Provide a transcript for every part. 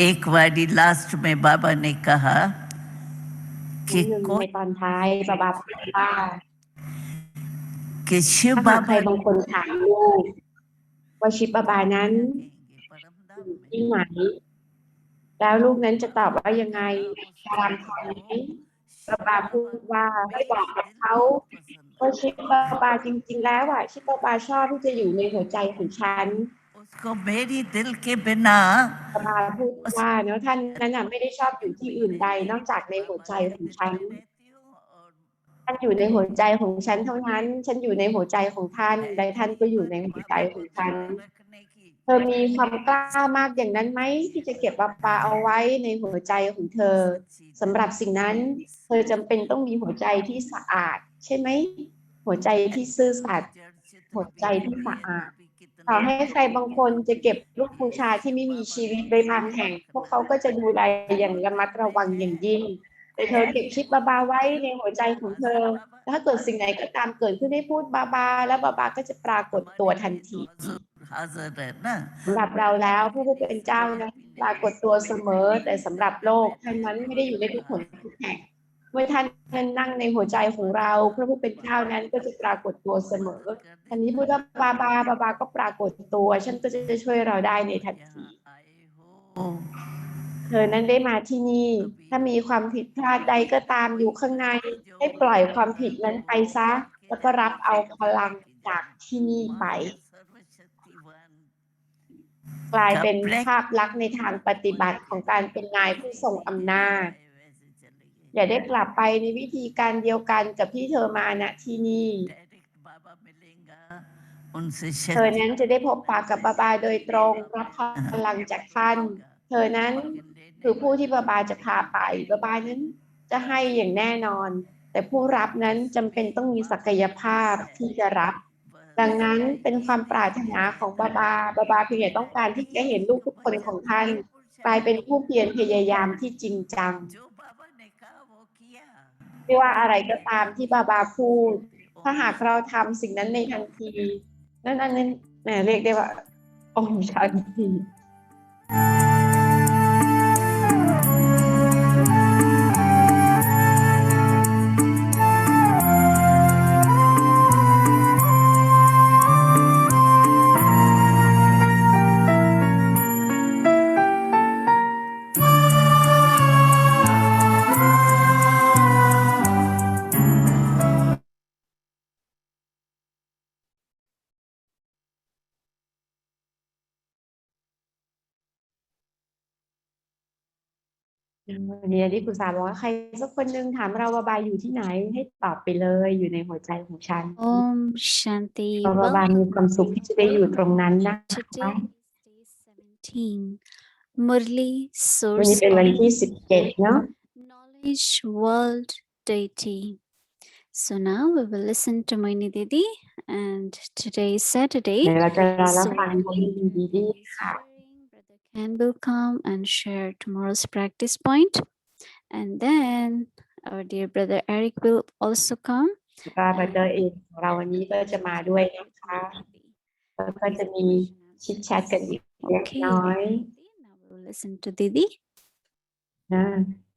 एक वारी लास्ट में बाबा ने कहा कि ในตอนท้ายบาบาพูดว่า कि शिव ถ้าหากใคร बाबा บางคนถามลูกว่าชิปบาบานั้นอยู่ที่ไหนแล้วลูกนั้นจะตอบว่ายังไงตามคำนี้บาบาพูดว่าให้บอกกับเขาว่าชิปบาบาจริงๆแล้วอ่ะชิปบาบาชอบที่จะอยู่ในหัวใจของฉัน उसको मेरी दिल के बिना บาบาพูดว่าเนาะท่านนั้นไม่ได้ชอบอยู่ที่อื่นใดนอกจากในหัวใจของฉันท่านอยู่ในหัวใจของฉันเท่านั้นฉันอยู่ในหัวใจของท่านและท่านก็อยู่ในหัวใจของฉันเธอมีความกล้ามากอย่างนั้นไหมที่จะเก็บบาบาเอาไว้ในหัวใจของเธอสำหรับสิ่งนั้นเธอจำเป็นต้องมีหัวใจที่สะอาดใช่ไหมหัวใจที่ซื่อสัตย์หัวใจที่สะอาดต่อให้ใครบางคนจะเก็บลูกบูชาที่ไม่มีชีวิตไว้บางแห่งพวกเขาก็จะดูแลอย่างระมัดระวังอย่างยิ่งแต่เธอเก็บชิปบาบาไว้ในหัวใจของเธอถ้าเกิดสิ่งไหนก็ตามเกิดขึ้นให้พูดบาบาแล้วบาบาก็จะปรากฏตัวทันทีสำหรับเราแล้วผู้เป็นเจ้านะปรากฏตัวเสมอแต่สำหรับโลกท่านนั้นไม่ได้อยู่ในทุกคนทุกแห่งเมื่อท่านนั่งในหัวใจของเราพระผู้เป็นเจ้านั้นก็จะปรากฏตัวเสมอทันนี้พูดว่าบาบาก็ปรากฏตัวฉันก็จะช่วยเราได้ในทันทีเธอนั้นได้มาที่นี่ถ้ามีความผิดพลาดใดก็ตามอยู่ข้างในให้ปล่อยความผิดนั้นไปซะแล้วก็รับเอาพลังจากที่นี่ไปกลายเป็นภาพลักษณ์ในทางปฏิบัติของการเป็นนายผู้ทรงอำนาจอย่าได้กลับไปในวิธีการเดียวกันกับที่เธอมาณที่นี่เธอนั้นจะได้พบปะกับบาบาโดยตรงรับพลังจากท่านเธอนั้นคือผู้ที่บาบาจะพาไปบาบานั้นจะให้อย่างแน่นอนแต่ผู้รับนั้นจำเป็นต้องมีศักยภาพที่จะรับดังนั้นเป็นความปรารถนาของบาบาเพียงแต่ต้องการที่จะเห็นลูกทุกคนของท่านกลายเป็นผู้เพียรพยายามที่จริงจังไม่ว่าอะไรก็ตามที่บาบาพูดถ้าหากเราทำสิ่งนั้นในทันทีนั่นเรียกได้ว่าองค์ชันทีวันนี้ที่คุณสาบอกว่าใครสักคนหนึ่งถามเราบาบาอยู่ที่ไหนให้ตอบไปเลยอยู่ในหัวใจของฉันShanti บาบามีความสุขที่จะได้อยู่ตรงนั้นนะคะ Murli วันนี้ Source เป็นวันที่17เนาะ Knowledge World Deity. So now we will listen to Moini Didi, and today is Saturday. เราจะรอรับ So ฟังดีๆค่ะ Brother Ken will come and share tomorrow's practice point, and then our dear brother Eric will also come. บาเตอร์เองของเราวันนี้ก็จะมาด้วยนะคะแล้วก็จะมีชิดแชทกันอีกเล็ก Okay. น้อย Now we will listen to Didi. นะ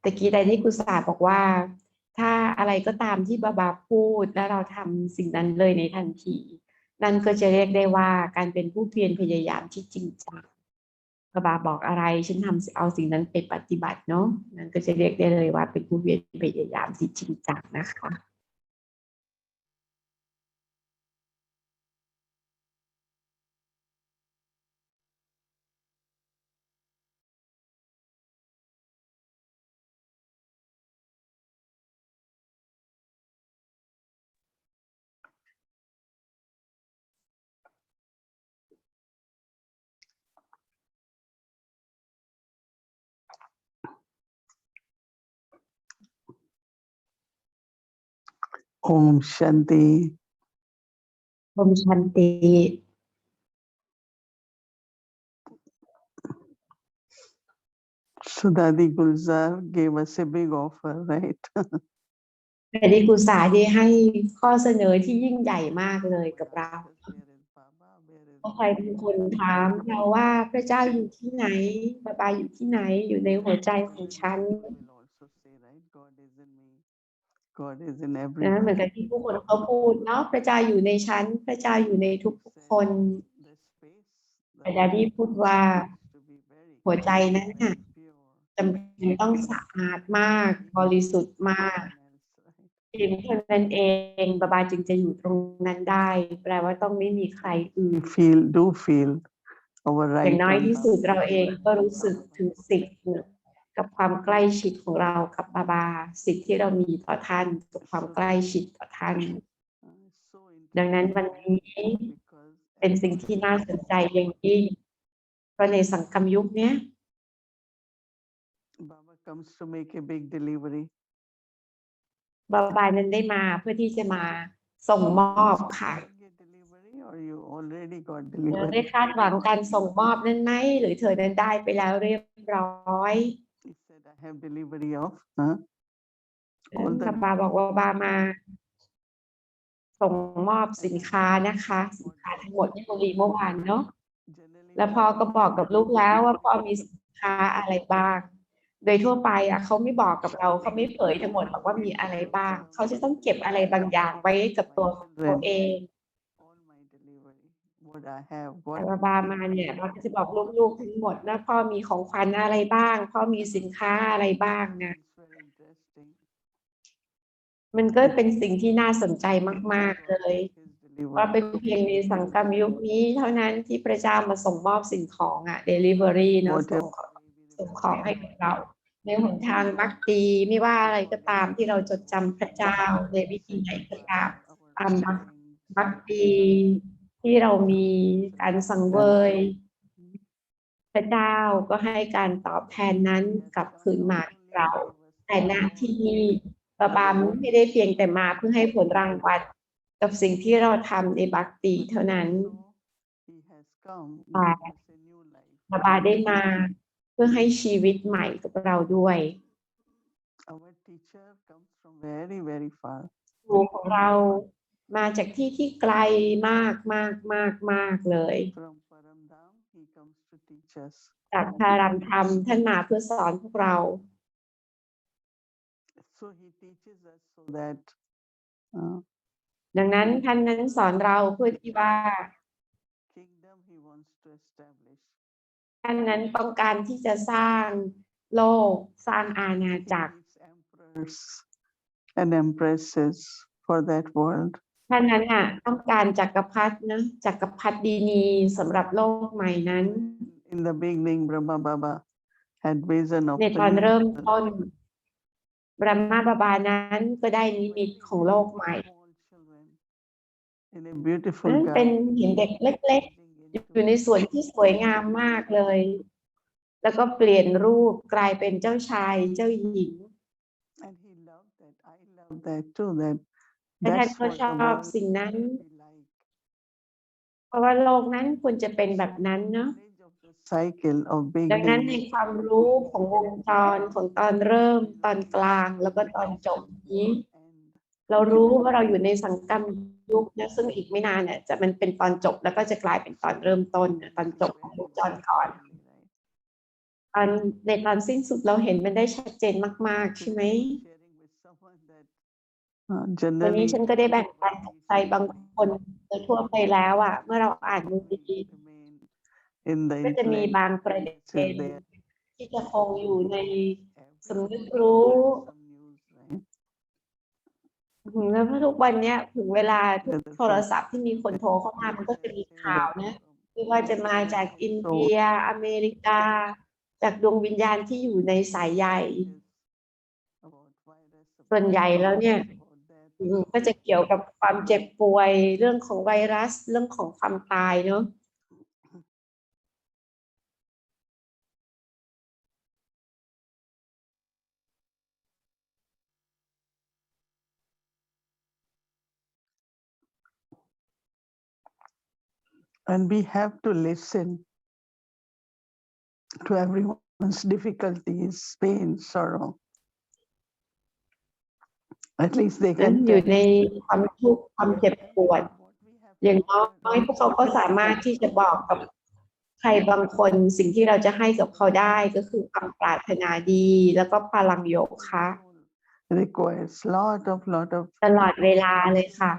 ตะกี้ใดที่กุศลบอกว่าถ้าอะไรก็ตามที่บาบาพูดแล้วเราทำสิ่งนั้นเลยในทันทีนั่นก็จะเรียกได้ว่าการเป็นผู้เพียรพยายามที่จริงจังบาบาบอกอะไรฉันทำเอาสิ่งนั้นไปปฏิบัติเนาะนั่นก็จะเรียกได้เลยว่าเป็นผู้เพียรพยายามที่จริงจังนะคะOm Shanti. Om Shanti. So Dadi Gulzar gave us a big offer, right? แต่ดีกุศลได้ให้ข้อเสนอที่ยิ่งใหญ่มากเลยกับเรา ใครเป็นคนถามเราว่าพระเจ้าอยู่ที่ไหนบาบาอยู่ที่ไหนอยู่ในหัวใจของฉัน Will also say, right? God is in me. God is in นะเหมือน everyone. กับที่ผู้คนเขาพูดเนาะพระเจ้าอยู่ในฉันพระเจ้าอยู่ในทุก Said คน the space, แต่ the ดาดี้พูดว่า needs to be very หัวใจนั้นน่ะ pure. จำเป็นต้องสะอาดมากบริสุทธิ์มาก Nothing else, right? เพียงเท่านั้นเองบาบาจึงจะอยู่ตรงนั้นได้ แปลว่าต้องไม่มีใครอื่น We do feel our อย่าง right น้อย on ที่สุด Baba. เราเองก็รู้สึกถึงสิทธิ์กับความใกล้ชิดของเรากับบาบาสิทธิ์ที่เรามีต่อท่านกับความใกล้ชิดต่อท่าน So ดังนั้นวัน interesting นี้ because เป็นสิ่งที่น่าสนใจอย่างยิ่งเพราะในสังคมยุคเนี้ย Baba comes to make a big delivery. บาบานั้นได้มาเพื่อที่จะมาส่งมอบค่ะ Doing a delivery or you already got เธอได้ delivery? คาดหวังการส่งมอบนั้นไหมหรือเธอนั้นได้ไปแล้วเรียบร้อย He said, I have delivery of, huh? All บา the บาบอกว่าบามา ส่งมอบสินค้านะคะ สินค้าทั้งหมดที่มุรีเมื่อวานเนาะ generally แล้วพ่อก็บอกกับลูกแล้วว่าพ่อมีสินค้าอะไรบ้าง โดยทั่วไปเขาไม่บอกกับเราเขาไม่เผยทั้งหมดบอกว่ามีอะไรบ้าง เขาจะต้องเก็บอะไรบางอย่างไว้กับตัวของเขาเอง all my delivery, what I have, แต่ what บามาเนี่ยเราก็จะบอกลูกๆทั้งหมดนะพ่อมีของขวัญอะไรบ้างพ่อมีสินค้าอะไรบ้างนะ it's very interesting. มันก็เป็นสิ่งที่น่าสนใจมากๆเลย His ว่า delivery. เป็นเพียงในสังคมยุคนี้เท่านั้นที่พระเจ้ามาส่งมอบสิ่งของdelivery เนาะส่ง Whatever ของให้กับเรา ในหนทางมักดีไม่ว่าอะไรก็ตามที่เราจดจำพระเจ้าในวิธีไหนก็ตามตามมักดีที่เรามีการสังเวย พระเจ้าก็ให้การตอบแทนนั้นกลับคืนมาให้เรา แต่ณที่นี่บาบาไม่ได้เพียงแต่มาเพื่อให้ผลรางวัลกับสิ่งที่เราทำในบักตีเท่านั้น He has come, Bye. give us a new life. บาบาได้มาเพื่อให้ชีวิตใหม่กับเราด้วย Our teacher comes from very, very far. ครูของเรามาจากที่ที่ไกลมากมากมากมากเลย From Paramdam, he comes to teach us. จากพารัมธรรมท่านมาเพื่อสอนพวกเรา So he teaches us so that ดังนั้นท่านนั้นสอนเราเพื่อที่ว่า kingdom he wants to establish. ท่านนั้นต้องการที่จะสร้างโลกสร้างอาณา He จักร needs emperors and empresses for that world. ท่านนั้นต้องการจักรพรรดินะจักรพรรดินีสำหรับโลกใหม่นั้น In the beginning, Brahma Baba had vision of ใน the ตอน new เริ่ม world. ต้นบรหมาบาบานั้นก็ได้นิมิตของโลกใหม่ Small children in a beautiful นั้นเป็น garden. เห็นเด็กเล็กๆ อยู่ในสวนที่สวยงามมากเลย แล้วก็เปลี่ยนรูปกลายเป็นเจ้าชายเจ้าหญิง And he loved that. I love that too. That และท่าน that's ก็ what ช the อบ world สิ่งนั้น should be like. เพราะว่าโลกนั้นควรจะเป็นแบบนั้นเนาะ Knowledge of the cycle of ดังนั้นใน beginning ความรู้ของวงจรของตอนเริ่มตอนกลางแล้วก็ตอนจบนี้ and เรารู้ว่าเราอยู่ในสังคมยุคนะซึ่งอีกไม่นานเนี่ยจะมันเป็นตอนจบแล้วก็จะกลายเป็นตอนเริ่มต้นตอนจบของวงจรก่อน ตอนในตอนสิ้นสุดเราเห็นมันได้ชัดเจนมากๆใช่ไหม sharing with someone that วันนี้ generally ฉันก็ได้แบ่งปันกับใครบางคนโดยทั่วไปแล้วเมื่อเราอ่านมูลดี remain in the ก็จะมี intellect บางประเด็ is น there ที่จะคงอยู่ใน every สำนึกรู้ some news, right? แล้วทุกวันเนี้ยถึงเวลาทุกโทรศัพท์ที่มีคนโทรเข้ามามันก็จะมีข่าวนะไม่ว่าจะมาจากอินเดียอเมริกา จากดวงวิญญาณที่อยู่ในสายใย About virus, ส่วนใหญ่แล้วเนี่ย about that. ก็จะเกี่ยวกับความเจ็บป่วยเรื่องของไวรัสเรื่องของความตายเนาะ And we have to listen to everyone's difficulties, pain, sorrow. At least they นั้น can อยู่ tell ในความทุกข์ความเจ็บปวด what we have อย่างน้อยพวกเขาก็สามารถที่จะบอกกับใครบางคนสิ่งที่เราจะให้กับเขาได้ก็คือความปรารถนาดีแล้วก็พลังโยคะ requires lot of ตลอดเวลาเลยค่ะ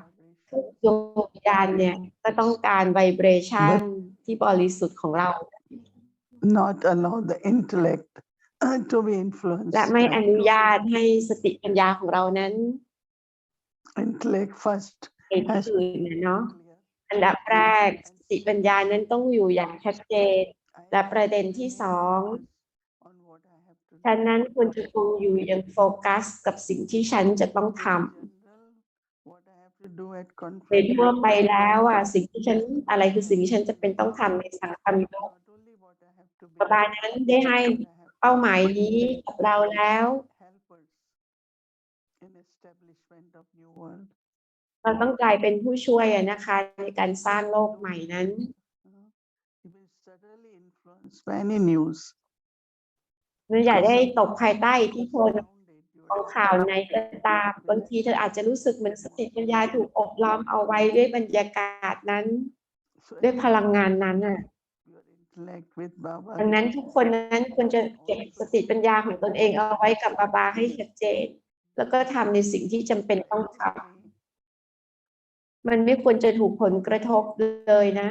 ทุกดวงวิญญาณเนี่ยก็ต้องการไวเบรชันที่บริสุทธิ์ของเรา not allow the intellect to be และ influenced. ไม่อนุญาตให้สติปัญญาของเรานั้น Intellect first ไปที่ has อื่นนะเนาะอันดับแรกสติปัญญานั้นต้องอยู่อย่างชัดเจน และประเด็นที่สองฉะนั้นควรจะคงอยู่อย่างโฟกัสกับสิ่งที่ฉันจะต้องทำโดยทั่วไปแล้วสิ่งที่ฉันอะไรคือสิ่งที่ฉันจะเป็นต้องทำในสังคมโลกบาบานั้นได้ให้เป้าหมายนี้กับเราแล้ว เราต้องกลายเป็นผู้ช่วยนะคะในการสร้างโลกใหม่นั้น เราอย่าได้ตกภายใต้อิทธิพลของข่าวไหนก็ตามบางทีเธออาจจะรู้สึกเหมือนสติปัญญาถูกอบล้อมเอาไว้ด้วยบรรยากาศนั้นด้วยพลังงานนั้นดังนั้นทุกคนนั้นควรจะเก็บสติปัญญาของตนเองเอาไว้กับบาบาให้ชัดเจนแล้วก็ทำในสิ่งที่จำเป็นต้องทำมันไม่ควรจะถูกผลกระทบเลยนะ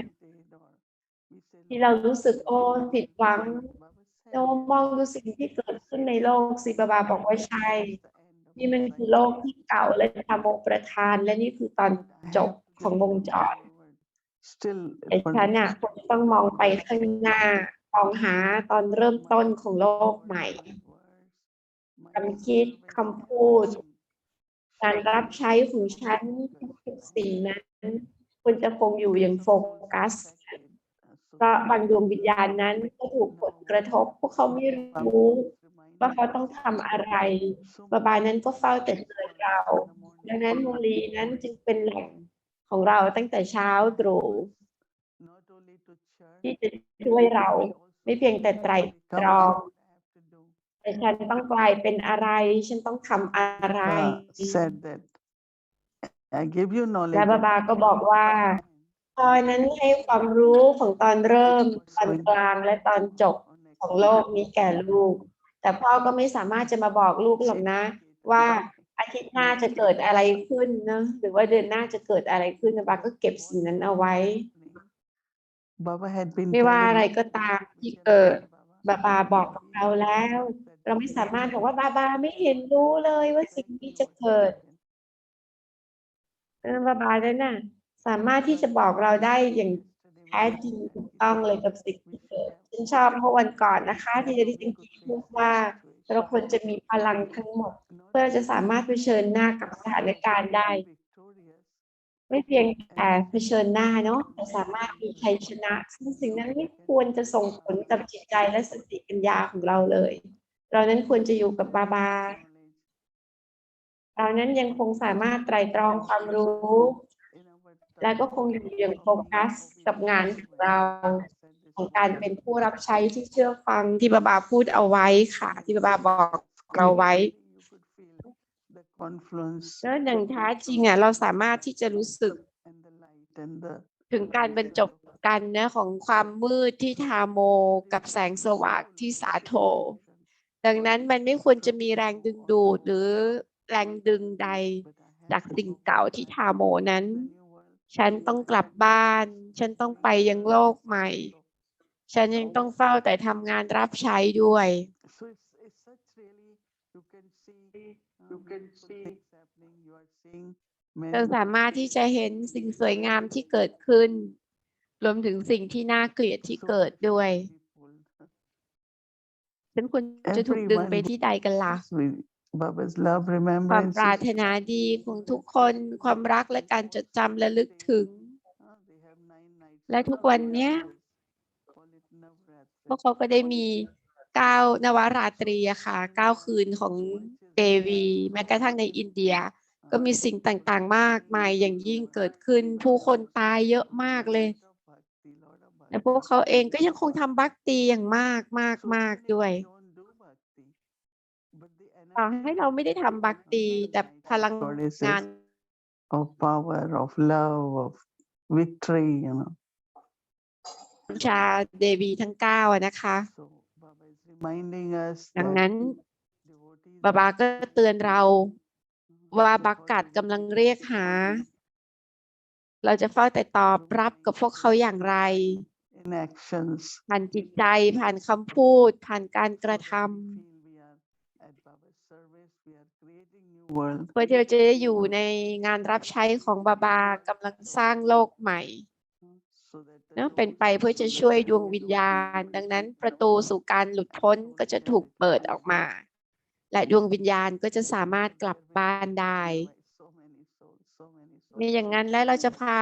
ที่เรารู้สึกโอ้ผิดหวังเรามองดูสิ่งที่เกิดขึ้นในโลกสิบาบาบอกว่าใช่นี่มันคือโลกที่เก่าและธรรมประทานและนี่คือตอนจบของวงจรแต่ฉันควรต้องมองไปข้างหน้ามองหาตอนเริ่มต้นของโลกใหม่คำคิดคำพูดการรับใช้ของฉันทุกสิ่งนั้นควรจะคงอยู่อย่างโฟกัสเพราะบางดวงวิญญาณนั้นก็ถูกผลกระทบพวกเขาไม่รู้ว่าเขาต้องทำอะไรบาบานั้นก็เฝ้าแต่เตือนเราดังนั้นโมลีนั้นจึงเป็นแหล่งของเราตั้งแต่เช้าตรู่ที่จะช่วยเราไม่เพียงแต่ไตรตรองแต่ฉันต้องกลายเป็นอะไรฉันต้องทำอะไรและบาบาก็บอกว่าพอนั้นให้ความรู้ของตอนเริ่มตอนกลางและตอนจบของโลกนี้แก่ลูกแต่พ่อก็ไม่สามารถจะมาบอกลูกหรอกนะว่าอาทิตย์หน้าจะเกิดอะไรขึ้นนะหรือว่าเดือนหน้าจะเกิดอะไรขึ้นบาบาก็เก็บสิ่งนั้นเอาไว้ไม่ว่าอะไรก็ตามที่เกิดบาบาบอกกับเราแล้วเราไม่สามารถบอกว่าบาบาไม่เห็นรู้เลยว่าสิ่งนี้จะเกิดบาบาเนี่ยนะสามารถที่จะบอกเราได้อย่างแท้จริงถูกต้องเลยกับสิ่งที่เกิดฉันชอบเมื่อวันก่อนนะคะที่จะได้ยินกี้พูดว่าเราควรจะมีพลังทั้งหมดเพื่อจะสามารถเผชิญหน้ากับสถานการณ์ได้ไม่เพียงแต่เผชิญหน้าเนาะแต่สามารถมีชัยชนะซึ่งสิ่งนั้นไม่ควรจะส่งผลกับจิตใจและสติปัญญาของเราเลยเรานั้นควรจะอยู่กับบาบาเรานั้นยังคงสามารถไตร่ตรองความรู้และก็คงอยู่อย่างโฟกัสกับงานของเราของการเป็นผู้รับใช้ที่เชื่อฟังที่บาบาพูดเอาไว้ค่ะที่บาบาบอกเราไว้แล้วอย่างแท้จริงเราสามารถที่จะรู้สึกถึงการบรรจบกันนะของความมืดที่ทาโมกับแสงสว่างที่สาโทดังนั้นมันไม่ควรจะมีแรงดึงดูดหรือแรงดึงใดจากสิ่งเก่าที่ทาโมนั้นฉันต้องกลับบ้านฉันต้องไปยังโลกใหม่ฉันยังต้องเฝ้าแต่ทำงานรับใช้ด้วยเราสามารถที่จะเห็นสิ่งสวยงามที่เกิดขึ้นรวมถึงสิ่งที่น่าเกลียดที่เกิดด้วยฉันควรจะถูกดึงไปที่ใดกันล่ะความปรารถนาดีของทุกคนความรักและการจดจำและลึกถึงและทุกวันนี้พวกเขาก็ได้มี9 นวราตรีค่ะ9 คืนของเดวีแม้กระทั่งในอินเดียก็มีสิ่งต่างๆมากมายอย่างยิ่งเกิดขึ้นผู้คนตายเยอะมากเลยแต่พวกเขาเองก็ยังคงทำบัคตีอย่างมากด้วยต่อให้เราไม่ได้ทำบัคตีแต่พลังงานof power, of love, of victory,ชาเดวีทั้ง9นะคะ So Baba is reminding us ดัง that นั้น devotees บาบา are ก็เตือนเราว่า the บักกัด first กำลังเรียกหา เราจะเฝ้าแต่ตอบรับกับพวกเขาอย่างไร in actions. ผ่านจิตใจผ่านคำพูด ผ่านการกระท So that we feel we are at Baba's service, we are creating new world. ำเพื่อที่เราจะได้อยู่ในงานรับใช้ของบาบากำลังสร้างโลกใหม่ So that the เนาะเป็นไปเพื่อจะช่วยดวงวิญญาณ ดังนั้นประตูสู่การหลุดพ้นก็จะถูกเปิดออกมา และดวงวิญญาณก็จะสามารถกลับบ้านได้ so many souls, so many souls. มีอย่างนั้นแล้วเราจะพา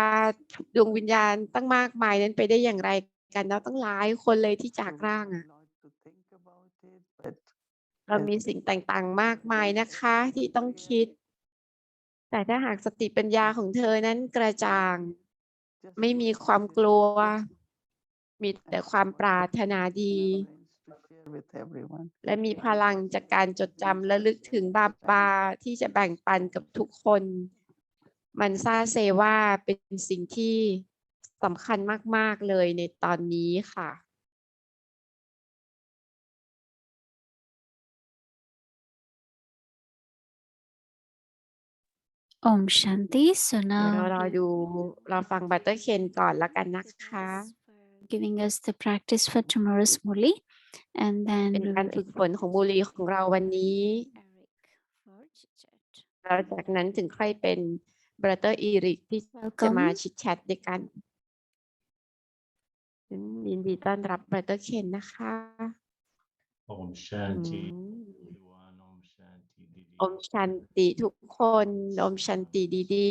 ดวงวิญญาณตั้งมากมายนั้นไปได้อย่างไรกันเนาะตั้งหลายคนเลยที่จากร่างอ่ะ Lot to think about it, but เรามีสิ่งต่างๆมากมายนะคะที่ต้องคิด แต่ถ้าหากสติปัญญาของเธอนั้นกระจ่าง just ไม่มีความกลัว มีแต่ความปรารถนาดี to share with everyone. และมีพลังจากการจดจำและลึกถึงบาบาที่จะแบ่งปันกับทุกคน มันซาเซว่าเป็นสิ่งที่สำคัญมากๆเลยในตอนนี้ค่ะ Om Shanti. So เดี๋ยว now เราฟังบัตเตอร์เคนก่อนแล้วกันนะคะ giving us the practice for tomorrow's Murli, and เป็น then we การ will ฝึกฝนของมูลีของเราวันนี้ Eric for chit chat. แล้วจากนั้นถึงค่อยเป็นบัตเตอร์อีริกที่จะมา Welcome. ชิดแชทด้วยกันยินดีต้อนรับบัตเตอร์เคนนะคะ Om อื Shanti, ม everyone. Om Shanti, Didi. อมชันติทุกคนอมชันติดี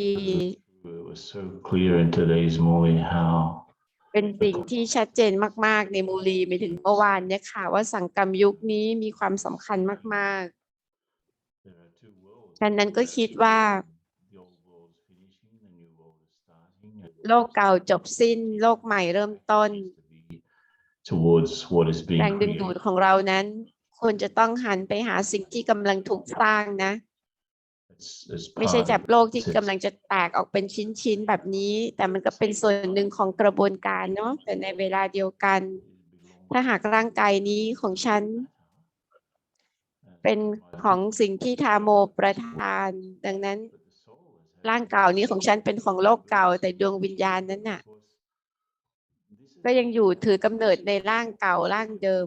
It was so clear in today's morning how ๆเป็นสิ่งที่ชัดเจนมากๆในมูลีไปถึงเมื่อวานเนี่ยค่ะว่าสังกรรมยุคนี้มีความสำคัญมาก there are two worlds. ๆฉะนั้นก็คิดว่า The old world's finishing, the new world is starting. And โลกเก่าจบสิ้นโลกใหม่เริ่มต้น to be towards what is แร being งดึงดูด created. ของเรานั้นควรจะต้องหันไปหาสิ่งที่กำลังถูกสร้างนะ As ไม่ใช่ part จับ of โลกที่ the กำลังจะแตกออกเป็นชิ้นๆแบบนี้ แต่มันก็เป็นส่วนหนึ่งของกระบวนการเนาะแต่ในเวลาเดียวกัน ถ้าหากร่างกายนี้ของฉัน เป็นของสิ่งที่ทาโมประทาน ดังนั้น ร่างเก่านี้ของฉันเป็นของโลกเก่า แต่ดวงวิญญาณนั้นน่ะ ก็ยังอยู่ถือกำเนิดในร่างเก่าร่างเดิม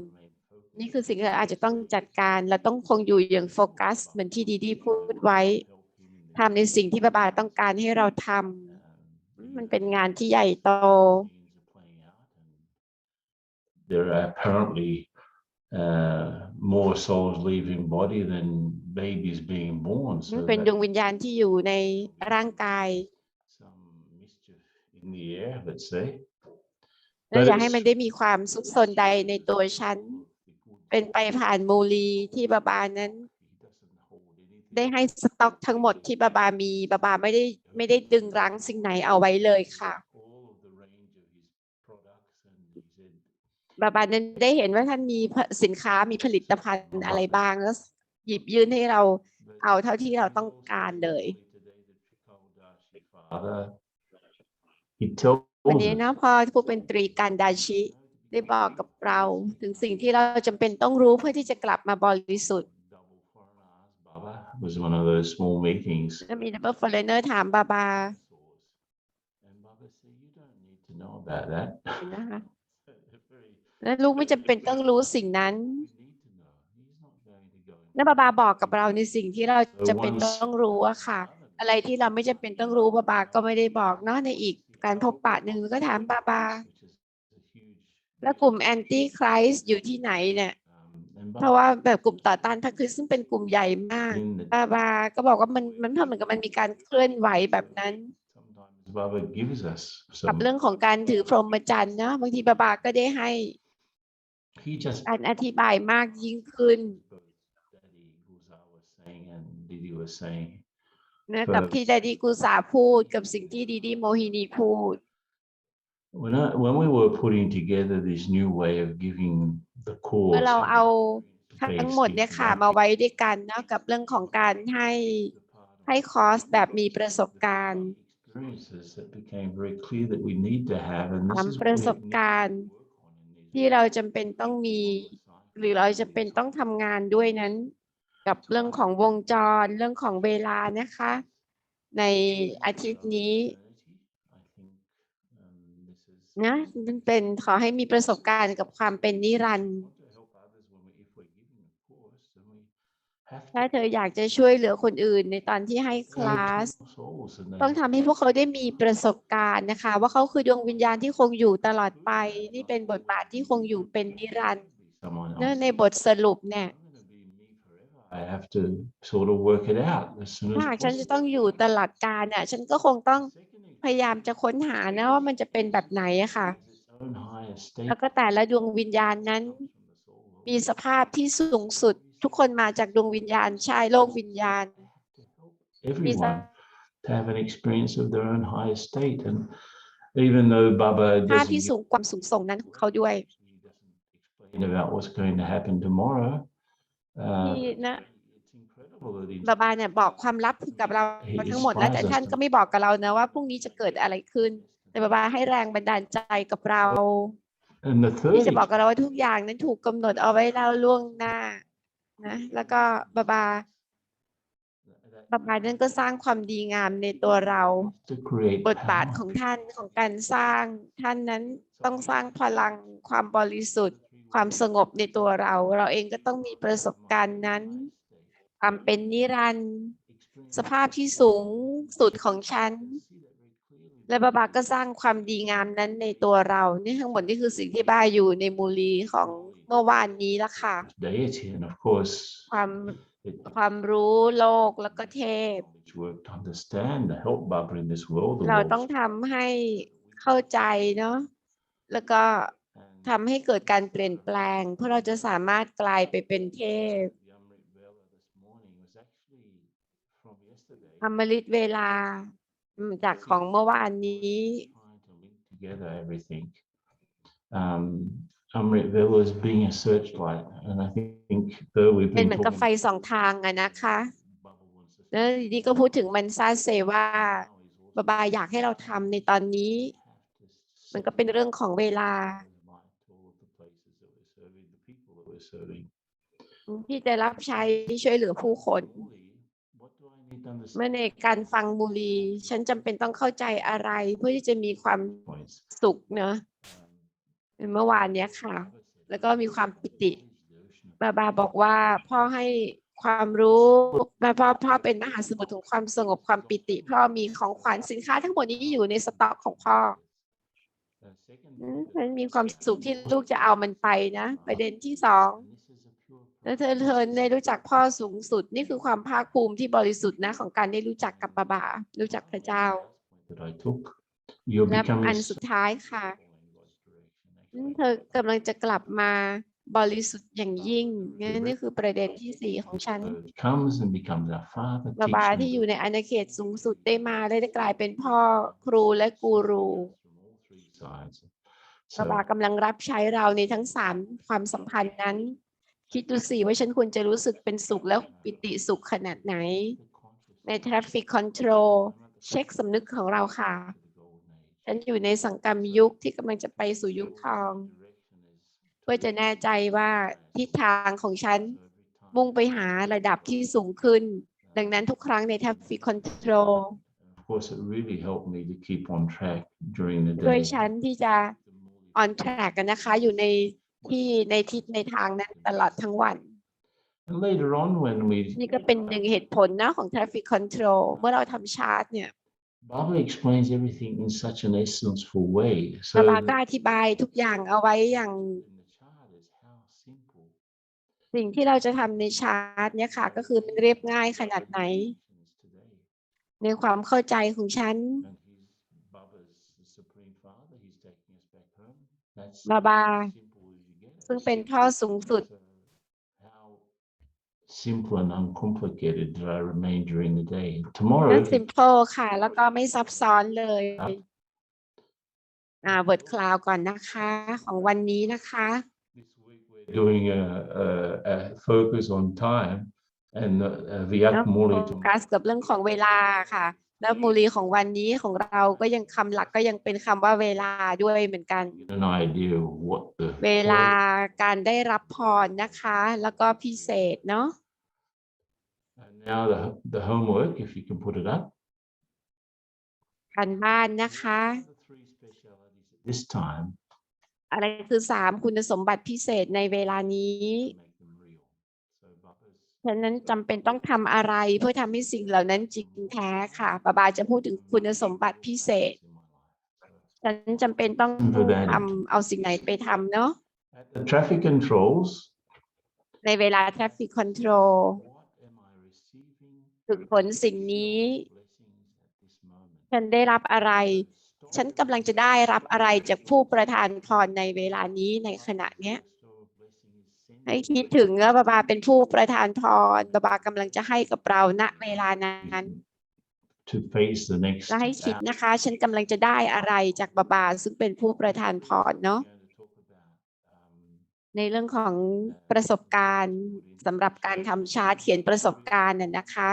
นี่คือสิ่งที่เราอาจจะต้องจัดการเราต้องคงอยู่อย่างโฟกัสเหมือนที่ดีพูดไว้ทำในสิ่งที่บาบาต้องการให้เราทำมันเป็นงานที่ใหญ่โต There are apparently more souls leaving body than babies being born. มัน So เป็นดวง that วิญญาณที่อยู่ในร่างกาย some mischief in the air, let's say. และอย่าให้มันได้มีความซุกซนใดในตัวฉัน เป็นไปผ่านมูลีที่บาบานั้น ได้ให้สต็อกทั้งหมดที่บาบามีบาบาไม่ได้ดึงรั้งสิ่งไหนเอาไว้เลยค่ะ บาบานั้นได้เห็นว่าท่านมีสินค้ามีผลิตภัณฑ์อะไรบ้างแล้วหยิบยื่นให้เราเอาเท่าที่เราต้องการเลย วันนี้นะพอผู้เป็นตรีการดาชิได้บอกกับเราถึงสิ่งที่เราจำเป็นต้องรู้เพื่อที่จะกลับมาบริสุทธิ์ was one of those small meetings. แล้วมี Double Foreigner ถามบาบา And Baba said, you don't need to know about that. นะคะและลูกไม่จำเป็นต้องรู้สิ่งนั้น แล้วบาบาบอกกับเราในสิ่งที่เราจำเป็นต้องรู้อะค่ะ อะไรที่เราไม่จำเป็นต้องรู้บาบาก็ไม่ได้บอกเนาะในอีกการพบปะหนึ่งก็ถามบาบา แล้วกลุ่มแอนตี้คริสต์อยู่ที่ไหนเนี่ย เพราะว่าแบบกลุ่มต่อต้านพระคริสต์ซึ่งเป็นกลุ่มใหญ่มากบาบาก็บอกว่ามันเหมือนกับมันมีการเคลื่อนไหวแบบนั้น Baba gives us กับ some. เรื่องของการถือพรหมจรรย์นะบางทีบาบาก็ได้ให้ He just การอธิบายมากยิ่งขึ้น Daddy Guza was saying and Didi was saying. นะกับที่ดาดีกุสาพูดกับสิ่งที่ดีดีโมฮินีพูด When we were putting together this new way of giving the เมื่ course, อเราเอา ทั้ face งหมดเนี่ยค่ะ the มาไว้ด้วยกันเนาะกับเรื่องของการให้คอร์สแบบมีประสบการณ์ experience experiences that became very clear that we need to have, and this 3 is ป what ระ we ส need บ to การณ์ work on in these ที่เราจำเป็นต้องมี หรือเราจะเป็นต้องทำงานด้วยนั้น กับเรื่องของวงจรเรื่องของเวลานะคะ ในอาทิตย์นี้ นะมันเป็นขอให้มีประสบการณ์กับความเป็นนิรันดร์ถ้าเธออยากจะช่วยเหลือคนอื่นในตอนที่ให้คลาส ต้องทำให้พวกเขาได้มีประสบการณ์นะคะ ว่าเขาคือดวงวิญญาณที่คงอยู่ตลอดไป นี่เป็นบทบาทที่คงอยู่เป็นนิรันดร์ในบทสรุปเนี่ย I have to sort of work it out as soon ถ้า as หากฉันจะ possible. ต้องอยู่ตลอดกาลเนี่ยฉันก็คงต้องพยายามจะค้นหานะว่ามันจะเป็นแบบไหนอะค่ะ แล้วก็แต่ละดวงวิญญาณนั้น มีสภาพที่สูงสุด ทุกคนมาจากดวงวิญญาณใช่โลกวิญญาณ Everyone to have an experience of their own higher state, and even though Baba ภาพ doesn't ที่สูงความสูงส่งนั้นของเขาด้วย explain about what's going to happen tomorrow, ที่นะ it's incredible that he บาบาเนี่ยบอกความลับกับเราทั้งหมดแล้วแต่ท่านก็ไม่บอกกับเรานะว่าพรุ่งนี้จะเกิดอะไรขึ้น แต่บาบาให้แรงบันดาลใจกับเรา and the ที่ third จะบอกกับเราว่าทุกอย่างนั้นถูกกำหนดเอาไว้แล้วล่วงหน้านะแล้วก็บาบานั่นก็สร้างความดีงามในตัวเรา to create บทบาท power. ของท่านของการสร้างท่านนั้นต้องสร้างพลังความบริสุทธิ์ ความสงบในตัวเรา เราเองก็ต้องมีประสบการณ์นั้น ความเป็นนิรันดร์สภาพที่สูงสุดของฉัน และบาบาก็สร้างความดีงามนั้นในตัวเรานี่ทั้งหมดนี่คือสิ่งที่บ้าอยู่ในมูลีของเมื่อวานนี้ละค่ะ Deity, and of course ความรู้โลกแล้วก็เทพ it's work to understand to help Baba in this world. The เรา world ต้องทำให้เข้าใจเนาะแล้วก็ทำให้เกิดการเปลี่ยนแปลงเพื่อเราจะสามารถกลายไปเป็นเทพ อมฤตเวลาจากของเมื่อวานนี้ together everything. Amrit Vela is being a searchlight, and I think though we've เป็น been เหมือนกับ talking ไฟสองทางอะนะคะแล้วนี่ก็พูดถึงมันซาเซว่าบาบาอยากให้เราทำในตอนนี้ มันก็เป็นเรื่องของเวลา ที่จะรับใช้ที่ช่วยเหลือผู้คน เมื่อในการฟังมูลีฉันจำเป็นต้องเข้าใจอะไรเพื่อที่จะมีความสุขเนอะเมื่อวานเนี้ยค่ะ แล้วก็มีความปิติบาบาบอกว่าพ่อให้ความรู้พ่อเป็นมหาสมุทรของความสงบความปิติพ่อมีของขวัญสินค้าทั้งหมดนี้อยู่ในสต็อกของพ่อมันมีความสุขที่ลูกจะเอามันไปนะประเด็นที่สองแล้วเธอได้รู้จักพ่อสูงสุดนี่คือความภาคภูมิที่บริสุทธิ์นะของการได้รู้จักกับบาบารู้จักพระเจ้าและอันสุดท้ายค่ะเธอกำลังจะกลับมาบริสุทธิ์อย่างยิ่งนี่คือประเด็นที่สี่ของฉันบาบาที่อยู่ในอาณาเขตสูงสุดได้มาได้กลายเป็นพ่อครูและกูรูบาบากำลังรับใช้เราในทั้งสามความสัมพันธ์นั้นคิดดูสิว่าฉันควรจะรู้สึกเป็นสุขแล้วปิติสุขขนาดไหนใน Traffic Control เช็คสำนึกของเราค่ะฉันอยู่ในสังกัมยุคที่กำลังจะไปสู่ยุคทองเพื่อจะแน่ใจว่าทิศทางของฉันมุ่งไปหาระดับที่สูงขึ้นดังนั้นทุกครั้งใน Traffic Control Of course, it really helped me to keep on track during the ด้วย day. ฉันที่จะ on track กันนะคะอยู่ในทิศในทางนั้นตลอดทั้งวัน And later on, when we นี่ก็เป็นหนึ่งเหตุผลนะของ Traffic Control เมื่อเราทำชาร์ตเนี่ย Baba explains everything in such an essential way. บา So บาก็อธิบายทุกอย่างเอาไว้อย่าง สิ่งที่เราจะทำในชาร์ตเนี่ยค่ะก็คือมันเรียบง่ายขนาดไหน ในความเข้าใจของฉันบาบาซึ่งเป็นพ่อสูงสุด simple and uncomplicated that I remain during the day. นั่น Tomorrow, simple ค่ะ แล้วก็ไม่ซับซ้อนเลยบทคลาวก่อนนะคะของวันนี้นะคะ doing a focus on time and Viat โฟ Murli กัสกับเรื่องของเวลาค่ะ แล้วมูลีของวันนี้ของเราก็ยังคำหลักก็ยังเป็นคำว่าเวลาด้วยเหมือนกัน Get an idea of what the เวลา point- การได้รับพรนะคะ แล้วก็พิเศษเนาะ And now the homework, if you can put it up. การบ้านนะคะ The three specialities at this time อะไรคือ3คุณสมบัติพิเศษในเวลานี้ to make them real. So Baba's ฉะนั้นจำเป็นต้องทำอะไรเพื่อทำให้สิ่งเหล่านั้นจริงแท้ค่ะบาจะพูดถึงคุณสมบัติพิเศษ in my life. ฉันจำเป็นต้อง For that, ทำเอาสิ่งไหนไปทำเนาะ at the traffic controls, ในเวลา traffic control what am I receiving ฝึกฝนสิ่งนี้ blessings at this moment? ฉันได้รับอะไร ฉันกำลังจะได้รับอะไรจากผู้ประทานพรในเวลานี้ในขณะเนี้ย ให้คิดถึงว่าบาเป็นผู้ประทานพรบากำลังจะให้กับเราณเวลานั้น to face the next และให้คิดนะคะ ฉันกำลังจะได้อะไรจากบาซึ่งเป็นผู้ประทานพรเนาะ ในเรื่องของประสบการณ์สำหรับการทำชาร์ตเขียนประสบการณ์น่ะนะคะ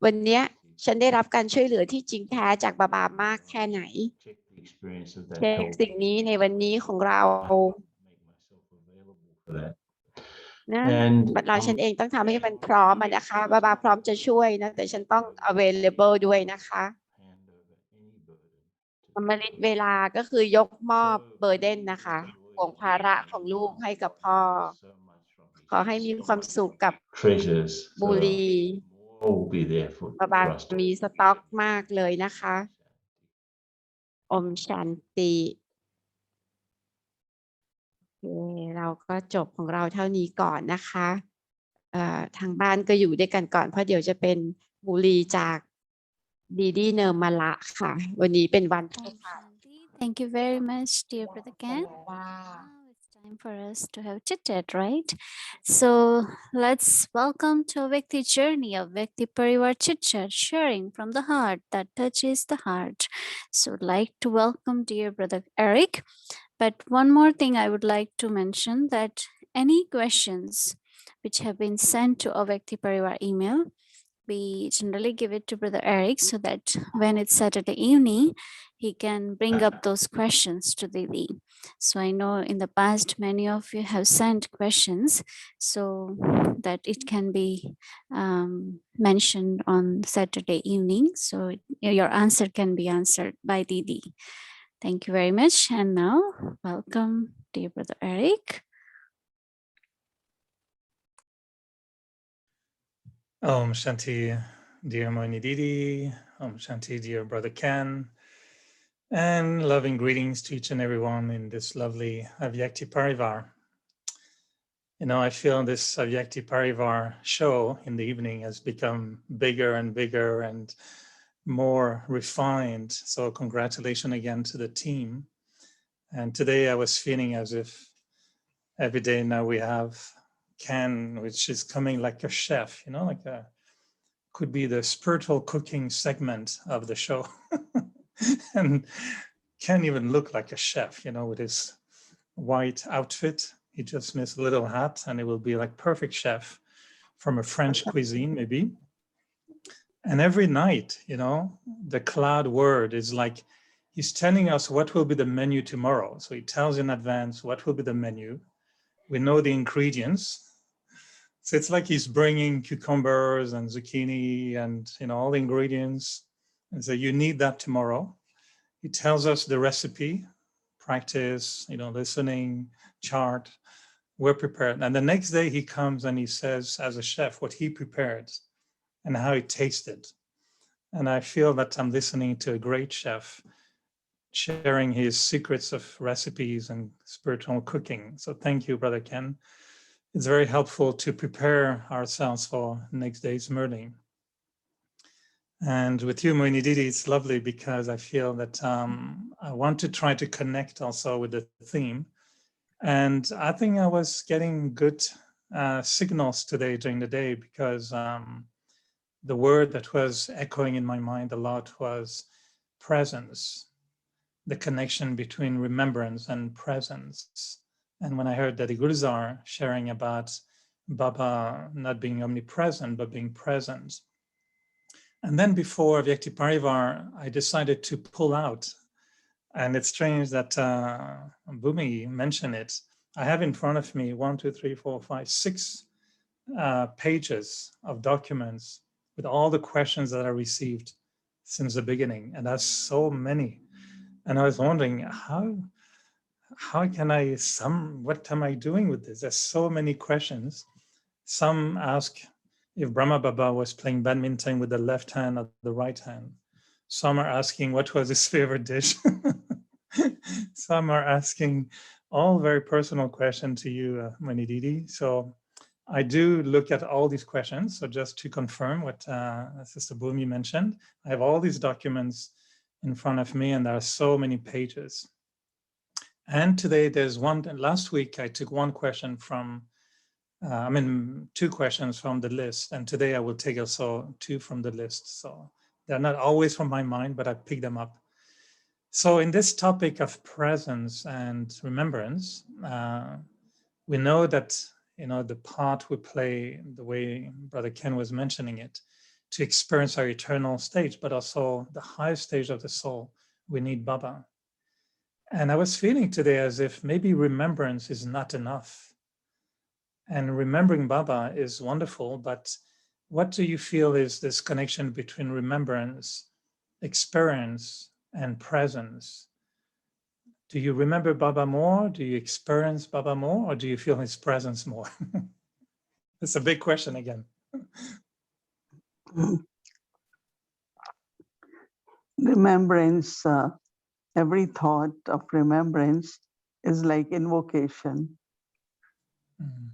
วันเนี้ยฉันได้รับการช่วยเหลือที่จริงแท้จากบามากแค่ไหน check the experience of that เช็ค help สิ่งนี้ในวันนี้ของเรา make myself available for that นะ and เราฉันเองต้องทำให้มันพร้อมอะนะคะบาพร้อมจะช่วยนะแต่ฉันต้อง available ด้วยนะคะ hand over any burden อมฤตเวลาก็คือยกมอบเบอร์เดนนะคะห่วงภาระของลูกให้กับพ่อ so much from me. ขอให้มีความสุขกับ treasures บุรี more will be there for บา for us to มีสต็อกมากเลยนะคะ อมชันติโอเคเราก็จบของเราเท่านี้ก่อนนะคะทางบ้านก็อยู่ด้วยกันก่อนเพราะเดี๋ยวจะเป็นบุรีจากดีดีเนอร์มาละค่ะ วันนี้เป็นวันที่ Thank you very much, dear brother Ken. Now it's time for us to have chit chat, right? So let's welcome to a Vyakti journey of Vyakti Parivar chit chat, sharing from the heart that touches the heart. So I'd like to welcome dear brother Eric. But one more thing I would like to mention that any questions which have been sent to a Vyakti Parivar email, we generally give it to brother Eric so that when it's Saturday evening, he can bring up those questions to Didi. So I know in the past, many of you have sent questions so that it can be mentioned on Saturday evening. So your answer can be answered by Didi. Thank you very much. And now, welcome, dear brother Eric. Om Shanti, dear Moini Didi. Om Shanti, dear brother Ken. And loving greetings to each and everyone in this lovely Avyakti Parivar. You know, I feel this Avyakti Parivar show in the evening has become bigger and bigger and more refined. So congratulations again to the team. And today I was feeling as if every day now we have Ken, which is coming like a chef, you know, like a, could be the spiritual cooking segment of the show. And can't even look like a chef, you know, with his white outfit. He just missed a little hat and it will be like perfect chef from a French cuisine, maybe. And every night, you know, the cloud word is like, he's telling us what will be the menu tomorrow. So he tells in advance what will be the menu. We know the ingredients. So it's like he's bringing cucumbers and zucchini and, you know, all the ingredients. And so you need that tomorrow. He tells us the recipe, practice, you know, listening, chart, we're prepared. And the next day he comes and he says, as a chef, what he prepared and how it tasted. And I feel that I'm listening to a great chef sharing his secrets of recipes and spiritual cooking. So thank you, Brother Ken. It's very helpful to prepare ourselves for next day's Murli. And with you, Moini Didi, it's lovely because I feel that I want to try to connect also with the theme. And I think I was getting good signals today during the day because the word that was echoing in my mind a lot was presence, the connection between remembrance and presence. And when I heard that the Gurus are sharing about Baba not being omnipresent, but being present, And then before Vyakti Parivar, I decided to pull out. And it's strange that Bhumi mentioned it. I have in front of me 6 pages of documents with all the questions that I received since the beginning. And that's so many. And I was wondering, how can I what am I doing with this? There's so many questions. Some ask if Brahma Baba was playing badminton with the left hand or the right hand. Some are asking what was his favorite dish. Some are asking all very personal questions to you, Manididi. So I do look at all these questions. So just to confirm what Sister Bhumi mentioned, I have all these documents in front of me, and there are so many pages. And today there's one. Last week I took one question from, 2 questions from the list, and today I will take also 2 from the list. So they're not always from my mind, but I pick them up. So in this topic of presence and remembrance, we know that the part we play, the way Brother Ken was mentioning it, to experience our eternal stage, but also the highest stage of the soul, we need Baba. And I was feeling today as if maybe remembrance is not enough. And remembering Baba is wonderful, but what do you feel is this connection between remembrance, experience, and presence? Do you remember Baba more? Do you experience Baba more? Or do you feel his presence more? It's a big question again. Remembrance, every thought of remembrance is like invocation. Mm.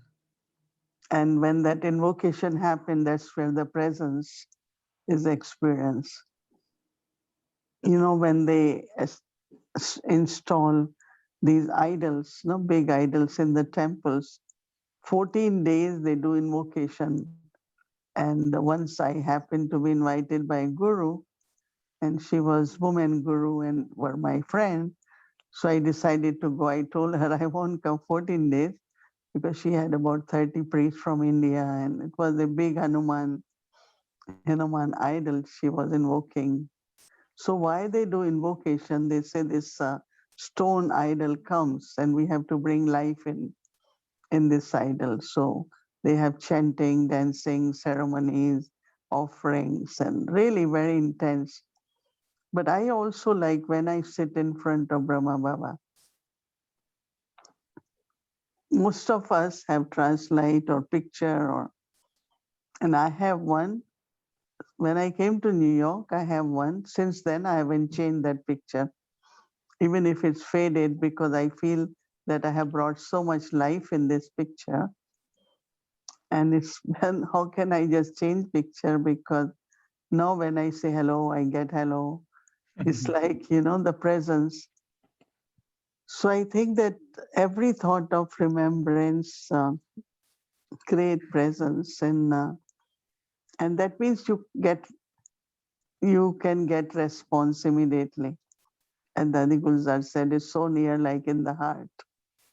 And when that invocation happens, that's where the presence is experienced. When they install these idols, big idols in the temples, 14 days they do invocation. And once I happened to be invited by a guru, and she was woman guru and were my friend. So I decided to go. I told her I won't come 14 days because she had about 30 priests from India, and it was a big Hanuman idol she was invoking. So why they do invocation? They say this stone idol comes and we have to bring life in this idol. So they have chanting, dancing, ceremonies, offerings, and really very intense. But I also like when I sit in front of Brahma Baba. Most of us have translate or picture, and I have one. When I came to New York, I have one. Since then, I haven't changed that picture, even if it's faded, because I feel that I have brought so much life in this picture. And it's how can I just change picture? Because now when I say hello, I get hello. It's like, the presence. So I think that every thought of remembrance create presence, and that means you can get response immediately. And Dadi Gulzar said, it's so near, like in the heart.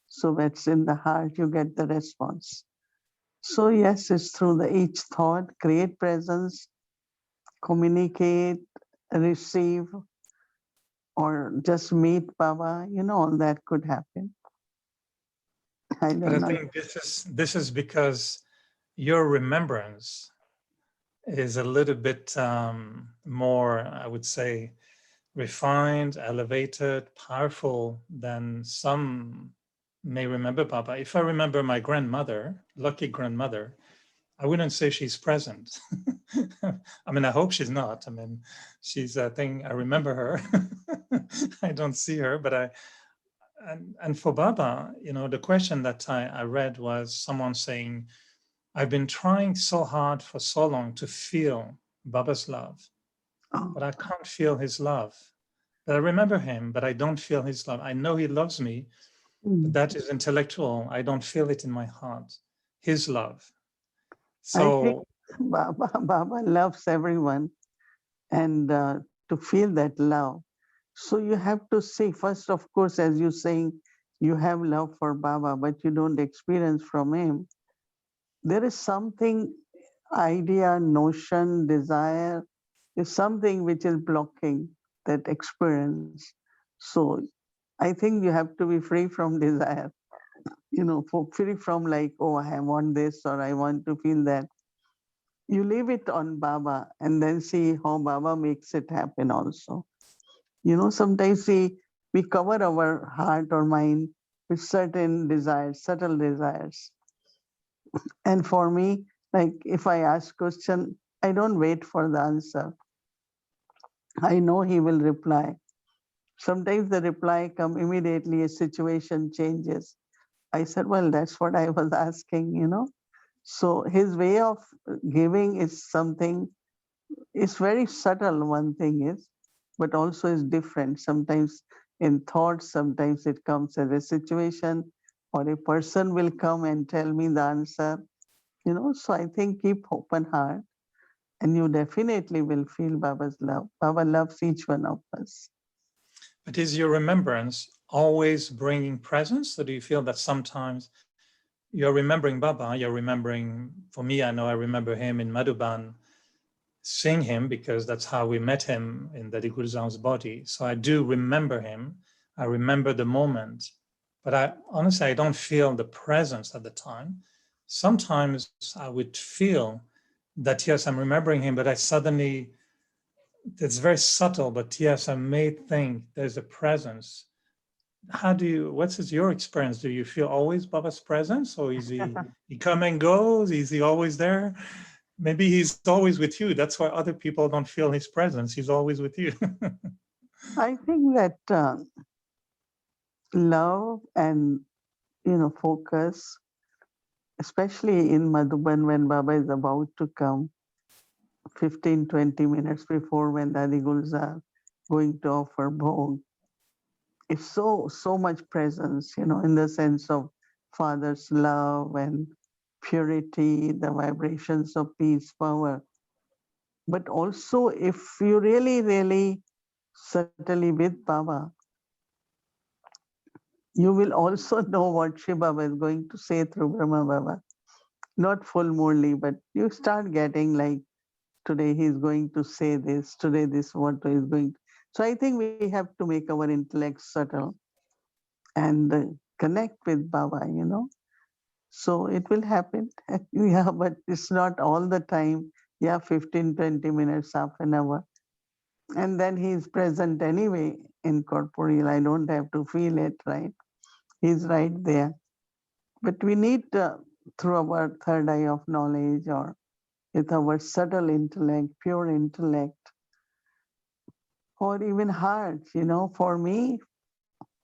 So that's in the heart, you get the response. So yes, it's through each thought, create presence, communicate, receive, or just meet Baba, all that could happen. I But don't know. I think this is because your remembrance is a little bit more, I would say, refined, elevated, powerful than some may remember Baba. If I remember my grandmother, lucky grandmother, I wouldn't say she's present. I hope she's not. She's a thing, I remember her. I don't see her, but and for Baba, the question that I read was someone saying, I've been trying so hard for so long to feel Baba's love, but I can't feel his love. But I remember him, but I don't feel his love. I know he loves me, but that is intellectual. I don't feel it in my heart, his love. I think So Baba loves everyone, and to feel that love. So you have to see, first, of course, as you're saying, you have love for Baba, but you don't experience from him. There is something, idea, notion, desire, is something which is blocking that experience. So I think you have to be free from desire, free from like, oh, I want this or I want to feel that. You leave it on Baba and then see how Baba makes it happen also. Sometimes we cover our heart or mind with certain desires, subtle desires. And for me, like if I ask question, I don't wait for the answer. I know he will reply. Sometimes the reply come immediately, a situation changes. I said, well, that's what I was asking. So his way of giving is something, it's very subtle, one thing is, but also is different. Sometimes in thoughts, sometimes it comes as a situation, or a person will come and tell me the answer. So I think keep open heart and you definitely will feel Baba's love. Baba loves each one of us. But is your remembrance always bringing presence, or do you feel that sometimes you're remembering Baba, you're remembering, for me, I know I remember him in Madhuban, seeing him because that's how we met him in Dadi Gulzar's body. So I do remember him. I remember the moment, but honestly, I don't feel the presence at the time. Sometimes I would feel that, yes, I'm remembering him, but I suddenly, it's very subtle, but yes, I may think there's a presence. What's your experience? Do you feel always Baba's presence, or is he come and goes? Is he always there? Maybe he's always with you. That's why other people don't feel his presence. He's always with you. I think that love and focus, especially in Madhuban when Baba is about to come, 15-20 minutes before when Dadi Gulzar going to offer bhog, it's so much presence, in the sense of Father's love and purity, the vibrations of peace, power. But also, if you really subtly with Baba, you will also know what Shiv Baba is going to say through Brahma Baba. Not full Murli, but you start getting like, today he's going to say this, today this what he's going to. So I think we have to make our intellect subtle and connect with Baba. So it will happen. Yeah, but it's not all the time. Yeah, 15-20 minutes, half an hour. And then he's present anyway in corporeal. I don't have to feel it, right? He's right there. But we need, through our third eye of knowledge or with our subtle intellect, pure intellect, or even heart, for me,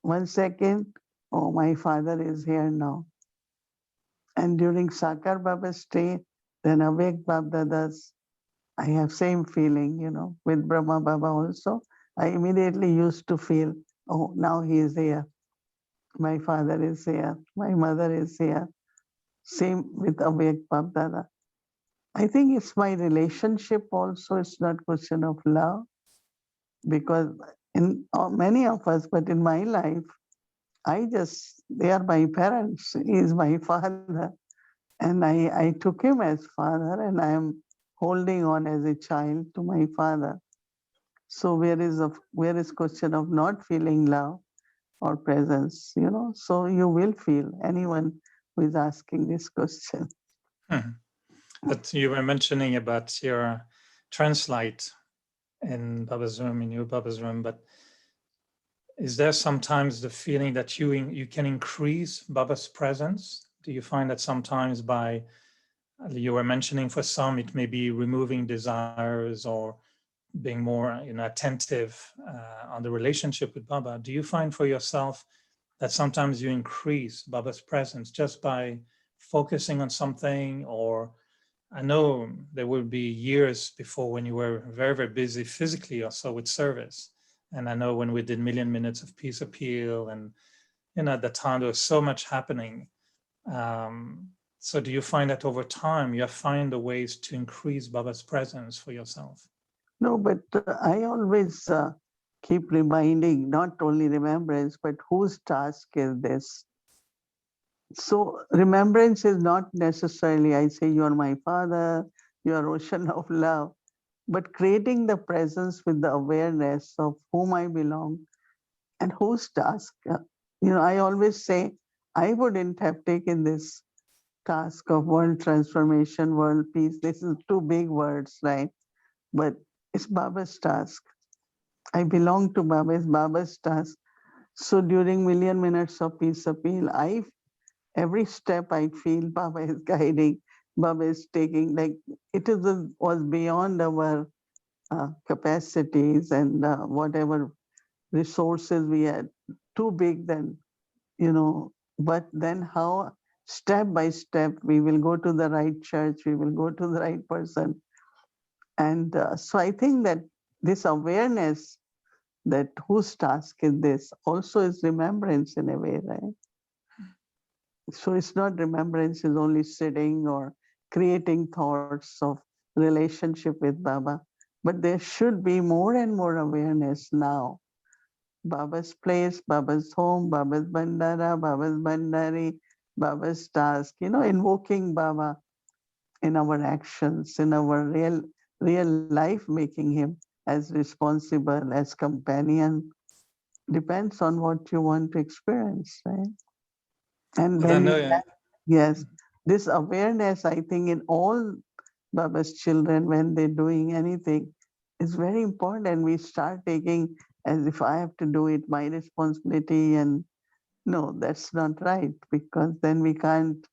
1 second, oh, my father is here now. And during Sakar Baba's stay, then Avek Babdada's, I have same feeling, with Brahma Baba also. I immediately used to feel, oh, now he is here. My father is here. My mother is here. Same with Avek Babdada. I think it's my relationship also. It's not question of love, because in many of us, but in my life, they are my parents. He is my father. And I took him as father, and I am holding on as a child to my father. So where is question of not feeling love or presence, So you will feel, anyone who is asking this question. But you were mentioning about your translate in Baba's room, in your Baba's room, but is there sometimes the feeling that you can increase Baba's presence? Do you find that sometimes you were mentioning for some, it may be removing desires or being more attentive on the relationship with Baba. Do you find for yourself that sometimes you increase Baba's presence just by focusing on something? Or I know there will be years before when you were very, very busy physically also with service. And I know when we did Million Minutes of Peace Appeal, and at the time there was so much happening. So do you find that over time you have found the ways to increase Baba's presence for yourself? No, but I always keep reminding, not only remembrance, but whose task is this? So remembrance is not necessarily, I say, you are my father, you are ocean of love. but creating the presence with the awareness of whom I belong and whose task. I always say I wouldn't have taken this task of world transformation, world peace. This is two big words, right? But it's Baba's task. I belong to Baba, it's Baba's task. So during Million Minutes of Peace Appeal, every step I feel Baba is guiding, Baba is taking, like was beyond our capacities and whatever resources we had, too big then, but then how step by step we will go to the right church, we will go to the right person. And so I think that this awareness that whose task is this also is remembrance in a way, right? So it's not remembrance is only sitting or creating thoughts of relationship with Baba, but there should be more and more awareness now. Baba's place, Baba's home, Baba's bandara, Baba's bandari, Baba's task, invoking Baba in our actions, in our real life, making him as responsible, as companion, depends on what you want to experience, right? And But I when know, yes, this awareness, I think, in all Baba's children, when they're doing anything, is very important. And we start taking as if I have to do it, my responsibility. And no, that's not right, because then we can't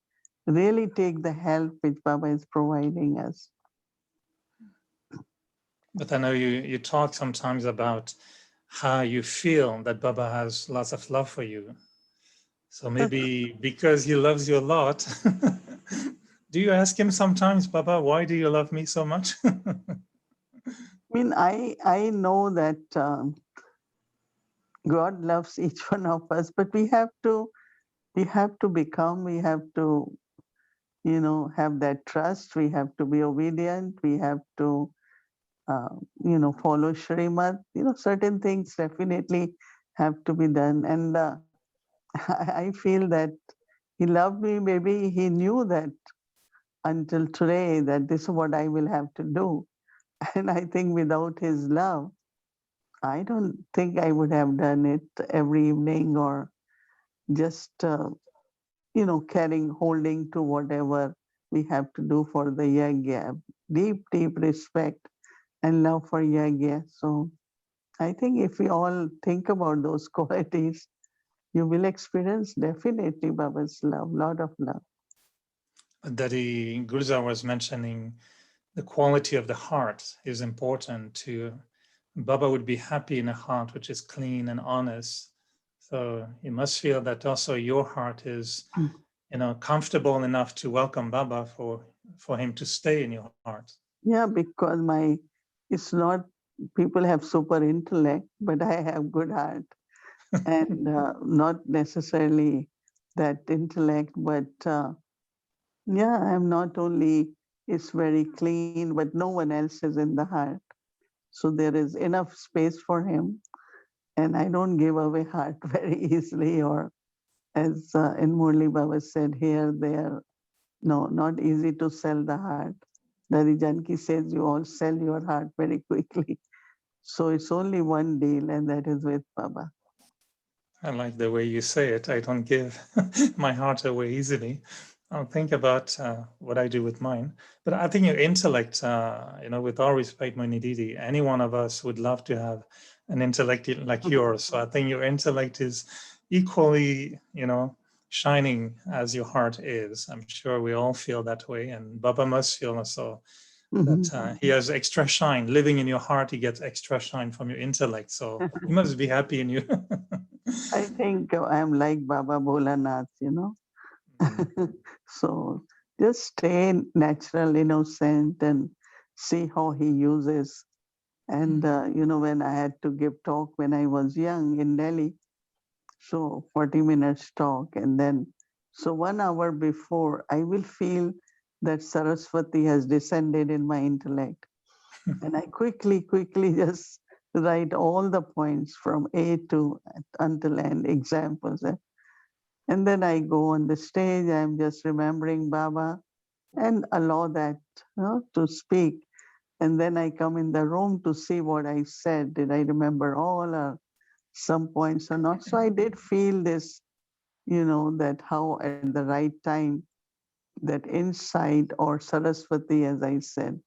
really take the help which Baba is providing us. but I know you talk sometimes about how you feel that Baba has lots of love for you. So maybe because he loves you a lot, do you ask him sometimes, Baba, why do you love me so much? I know that God loves each one of us, but we have to become, we have to, have that trust. We have to be obedient. We have to, follow Shrimad. Certain things definitely have to be done. And I feel that he loved me. Maybe he knew that until today that this is what I will have to do. And I think without his love, I don't think I would have done it every evening or just, holding to whatever we have to do for the yagya. Deep respect and love for yagya. So I think if we all think about those qualities, you will experience definitely Baba's love, lot of love. Daddy Gurza was mentioning the quality of the heart is important to Baba would be happy in a heart which is clean and honest. So you must feel that also your heart is, comfortable enough to welcome Baba for him to stay in your heart. Yeah, because it's not, people have super intellect, but I have good heart. And not necessarily that intellect, but I'm not only, it's very clean, but no one else is in the heart. So there is enough space for him. And I don't give away heart very easily, or as in Murli Baba said, here, there. No, not easy to sell the heart. Dari Janki says you all sell your heart very quickly. So it's only one deal, and that is with Baba. I like the way you say it. I don't give my heart away easily. I'll think about what I do with mine. But I think your intellect, with all respect, Moinididi, any one of us would love to have an intellect like yours. So I think your intellect is equally, shining as your heart is. I'm sure we all feel that way. And Baba must feel also that he has extra shine. Living in your heart, he gets extra shine from your intellect. So he must be happy in you. I think I'm like Baba Bholanath, So just stay natural, innocent, and see how he uses. And, when I had to give talk when I was young in Delhi, so 40 minutes talk, and then, so 1 hour before, I will feel that Saraswati has descended in my intellect. And I quickly just write all the points from A to until end, examples. And then I go on the stage, I'm just remembering Baba and allow that to speak. And then I come in the room to see what I said. Did I remember all or some points or not? So I did feel this, that how at the right time that insight or Saraswati, as I said,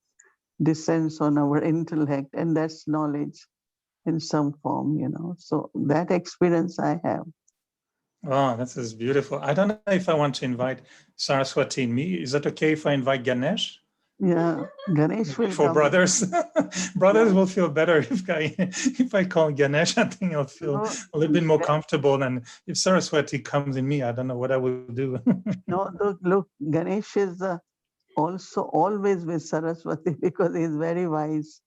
descends on our intellect, and that's knowledge in some form. So that experience I have. Oh, this is beautiful. I don't know if I want to invite Saraswati and me. Is that okay if I invite Ganesh? Yeah, Ganesh will For come. brothers, brothers Yeah. will feel better if I call Ganesh. I think I'll feel No, a little bit more comfortable than if Saraswati comes in me. I don't know what I will do. no, look, Ganesh is also always with Saraswati because he's very wise.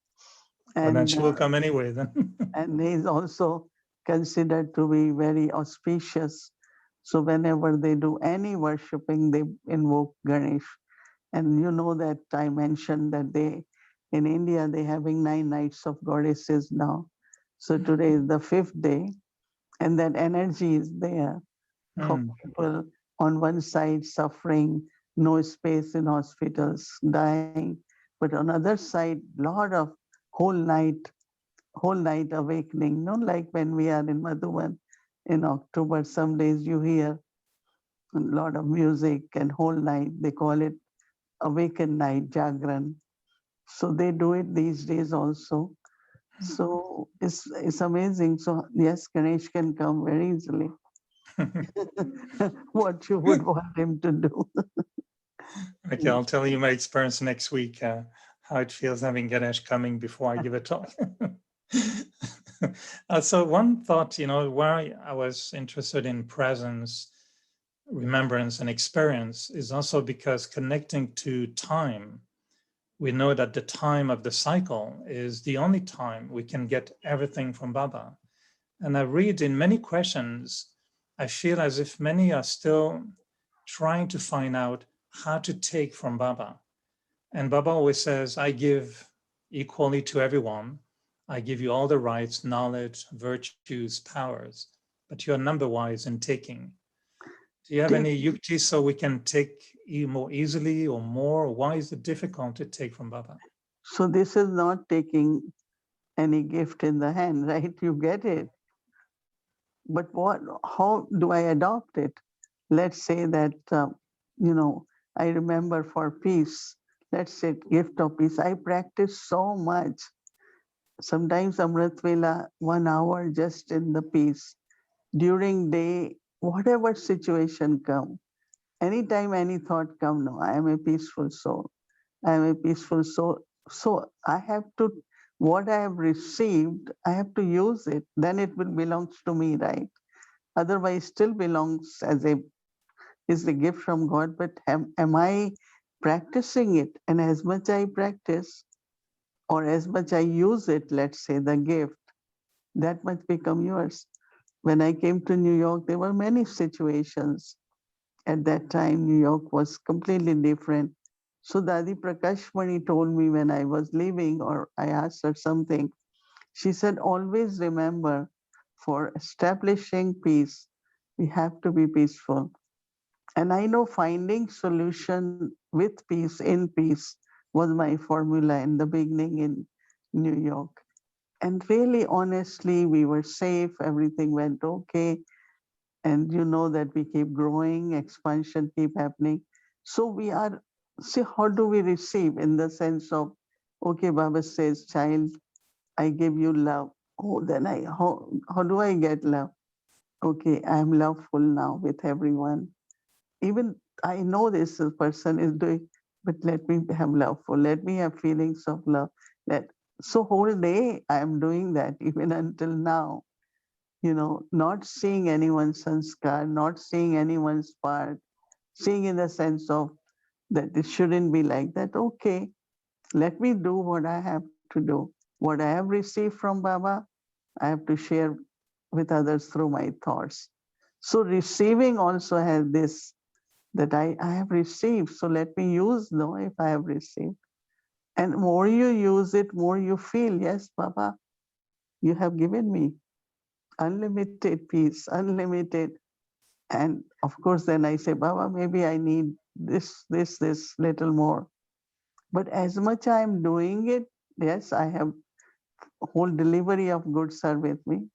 But then And she will come anyway then. and he's also considered to be very auspicious. So whenever they do any worshipping, they invoke Ganesh. And you know that I mentioned that in India, they're having 9 nights of goddesses now. So today is the 5th day, and that energy is there for people on one side suffering, no space in hospitals, dying, but on other side, lot of whole night whole night awakening, not like when we are in Madhuban in October, some days you hear a lot of music and whole night, they call it awaken night, Jagran. So they do it these days also. So it's amazing. So yes, Ganesh can come very easily. What you would want him to do. Okay, I'll tell you my experience next week, how it feels having Ganesh coming before I give a talk. So one thought, why I was interested in presence, remembrance, and experience is also because connecting to time, we know that the time of the cycle is the only time we can get everything from Baba. And I read in many questions, I feel as if many are still trying to find out how to take from Baba. And Baba always says, I give equally to everyone. I give you all the rights, knowledge, virtues, powers, but you're number wise in taking. Do you have any yukti so we can take more easily or more? Why is it difficult to take from Baba? So this is not taking any gift in the hand, right? You get it. But how do I adopt it? Let's say that, I remember for peace, let's say gift of peace, I practice so much. Sometimes Amrit Vela, 1 hour just in the peace. During day, whatever situation come, anytime any thought come, no, I am a peaceful soul. I am a peaceful soul. So I have to, what I have received, I have to use it. Then it will belongs to me, right? Otherwise, still belongs as is the gift from God. But am I practicing it? And as much I practice, or as much I use it, let's say the gift, that much become yours. When I came to New York, there were many situations. At that time, New York was completely different. So Dadi Prakash Mani told me when I was leaving, or I asked her something, she said, always remember, for establishing peace, we have to be peaceful. And I know finding solution with peace, in peace, was my formula in the beginning in New York. And really, honestly, we were safe, everything went okay. And you know that we keep growing, expansion keep happening. So see, how do we receive in the sense of, okay, Baba says, child, I give you love. Oh, then how do I get love? Okay, I'm loveful now with everyone. Even I know this person is doing, but let me have loveful. Let me have feelings of love. So whole day I am doing that, even until now. Not seeing anyone's sanskar, not seeing anyone's part, seeing in the sense of that it shouldn't be like that. Okay, let me do what I have to do. What I have received from Baba, I have to share with others through my thoughts. So receiving also has this, that I have received. So let me use, no, if I have received. And more you use it, more you feel, yes, Baba, you have given me unlimited peace, unlimited. And of course, then I say, Baba, maybe I need this little more. But as much I'm doing it, yes, I have whole delivery of goods are with me.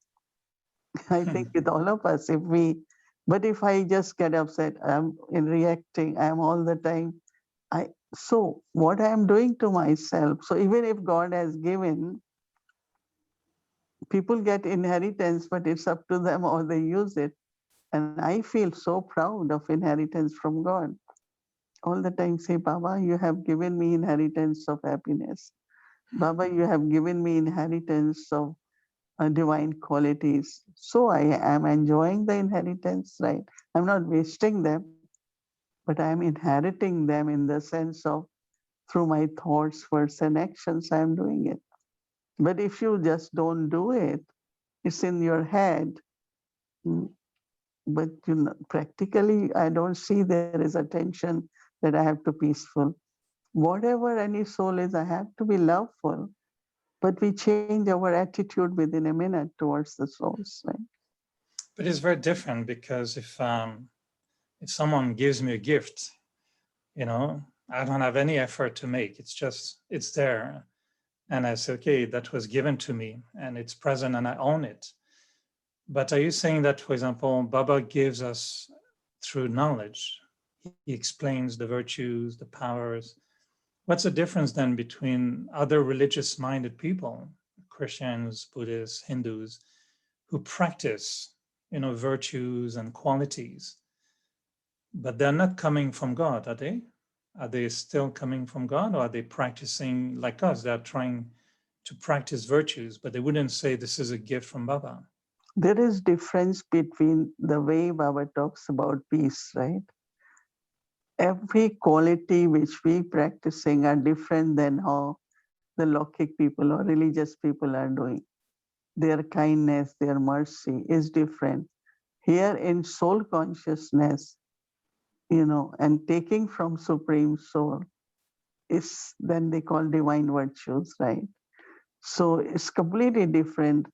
I think with all of us, but if I just get upset, I'm in reacting, I'm all the time. So what I am doing to myself. So even if God has given, people get inheritance, but it's up to them or they use it. And I feel so proud of inheritance from God. All the time say, Baba, you have given me inheritance of happiness. Baba, you have given me inheritance of divine qualities. So I am enjoying the inheritance, right? I'm not wasting them, but I am inheriting them in the sense of through my thoughts, words, and actions, I am doing it. But if you just don't do it, it's in your head. mm, But practically, I don't see there is a tension that I have to peaceful. Whatever any soul is, I have to be loveful. But we change our attitude within a minute towards the souls, right? But it's very different because if someone gives me a gift, you know, I don't have any effort to make. It's there. And I say, okay, that was given to me and it's present and I own it. But are you saying that, for example, Baba gives us through knowledge? He explains the virtues, the powers. What's the difference then between other religious-minded people, Christians, Buddhists, Hindus, who practice, virtues and qualities, but they're not coming from God, are they? Are they still coming from God, or are they practicing like us? They're trying to practice virtues, but they wouldn't say this is a gift from Baba. There is difference between the way Baba talks about peace, right? Every quality which we practicing are different than how the Lokik people or religious people are doing. Their kindness, their mercy is different. Here in soul consciousness, and taking from Supreme Soul is then they call divine virtues, right? So it's completely different.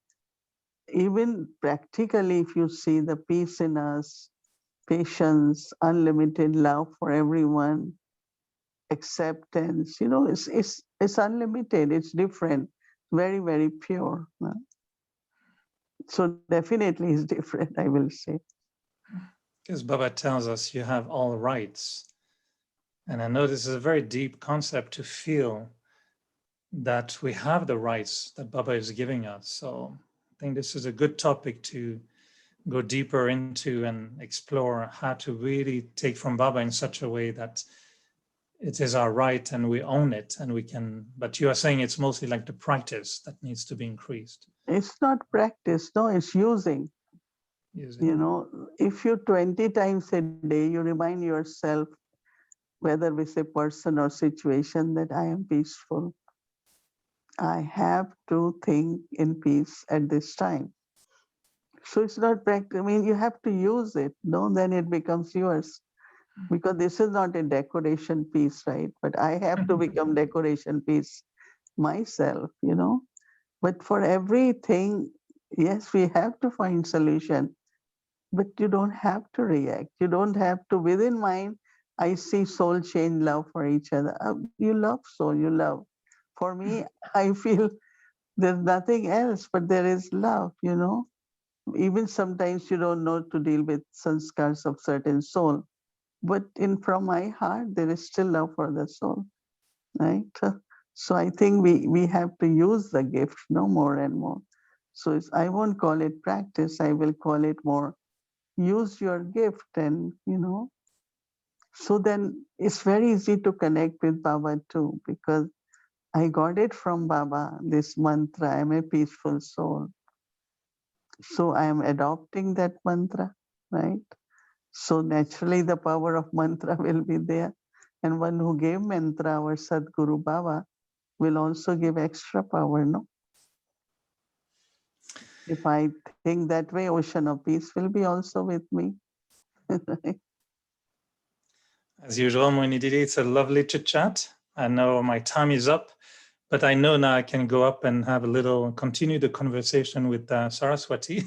Even practically, if you see the peace in us, patience, unlimited love for everyone, acceptance, it's unlimited, it's different, very, very pure. So definitely it's different, I will say. Because Baba tells us you have all rights. And I know this is a very deep concept to feel that we have the rights that Baba is giving us. So I think this is a good topic to go deeper into and explore how to really take from Baba in such a way that it is our right and we own it and we can, but you are saying it's mostly like the practice that needs to be increased. It's not practice, no, it's using. If you 20 times a day, you remind yourself, whether with a person or situation, that I am peaceful. I have to think in peace at this time. So it's not practice. I mean, you have to use it, no? Then it becomes yours. Because this is not a decoration piece, right? But I have to become decoration piece myself, But for everything, yes, we have to find solution. But you don't have to react. You don't have to, within mind, I see soul change love for each other. You love soul, you love. For me, I feel there's nothing else, but there is love, Even sometimes you don't know to deal with sanskars of certain soul. But from my heart, there is still love for the soul, right? So I think we have to use the gift no more and more. So I won't call it practice. I will call it more use your gift, and so then it's very easy to connect with Baba too, because I got it from Baba, this mantra, I'm a peaceful soul. So I am adopting that mantra, right? So naturally the power of mantra will be there. And one who gave mantra, our Sadguru Baba, will also give extra power, no? If I think that way, ocean of peace will be also with me. As usual, Murli Didi, it's a lovely chit chat. I know my time is up, but I know now I can go up and have continue the conversation with Saraswati,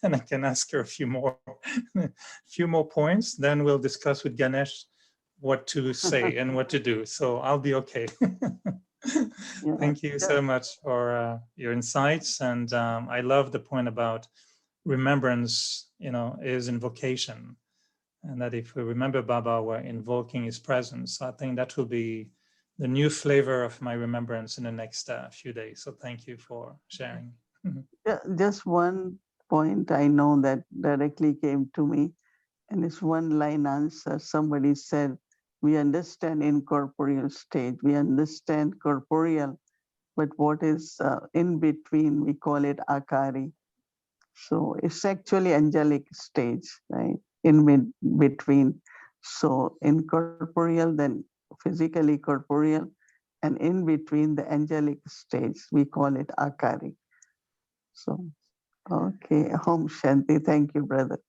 and I can ask her a few more points. Then we'll discuss with Ganesh what to say and what to do. So I'll be okay. Yeah. Thank you so much for your insights. And I love the point about remembrance, is invocation. And that if we remember Baba, we're invoking his presence. I think that will be the new flavor of my remembrance in the next few days. So thank you for sharing. Yeah, just one point I know that directly came to me, and it's one line answer. Somebody said, we understand incorporeal stage, we understand corporeal, but what is in between, we call it akari. So it's actually angelic stage, right? In between. So incorporeal, then physically corporeal, and in between the angelic stage, we call it akari. So, okay, Om Shanti. Thank you, brother.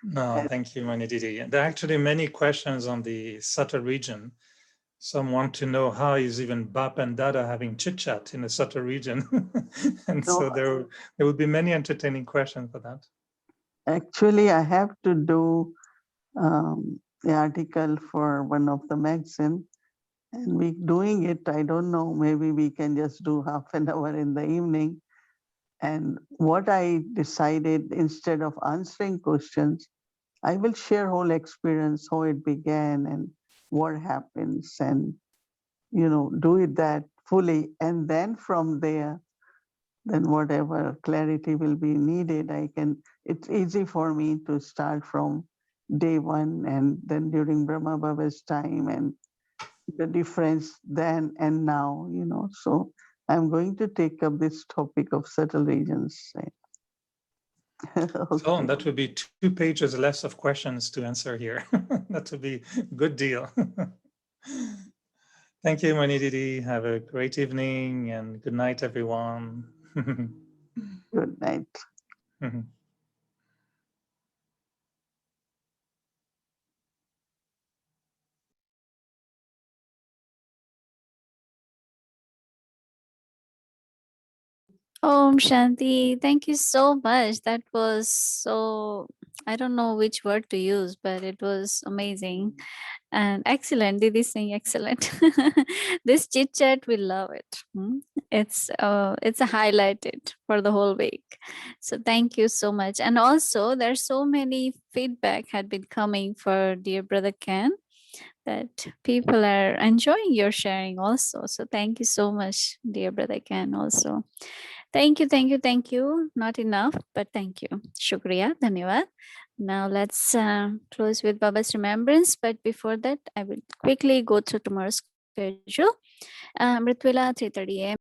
No, thank you, Manididi. There are actually many questions on the Sata region. Some want to know how is even Bap and Dada having chit chat in the Sata region. And so there will be many entertaining questions for that. Actually, I have to do the article for one of the magazine, and we doing it. I don't know, maybe we can just do half an hour in the evening. And what I decided, instead of answering questions, I will share whole experience, how it began and what happens, and do it that fully. And then from there, then whatever clarity will be needed, it's easy for me to start from day one and then during Brahma Baba's time and the difference then and now, So I'm going to take up this topic of subtle regions. So Okay. that would be 2 pages less of questions to answer here. That would be a good deal. Thank you, Manididi. Have a great evening and good night, everyone. Good night. Om Shanti, thank you so much. That was so, I don't know which word to use, but it was amazing and excellent. Didi saying excellent. This chit chat, we love it. It's a highlighted for the whole week. So thank you so much. And also, there's so many feedback had been coming for dear brother Ken, that people are enjoying your sharing also. So thank you so much, dear brother Ken, also. Thank you, thank you, thank you. Not enough, but thank you. Shukriya, dhanyawad. Now let's close with Baba's remembrance. But before that, I will quickly go through tomorrow's schedule. Mritwila 3:30 a.m.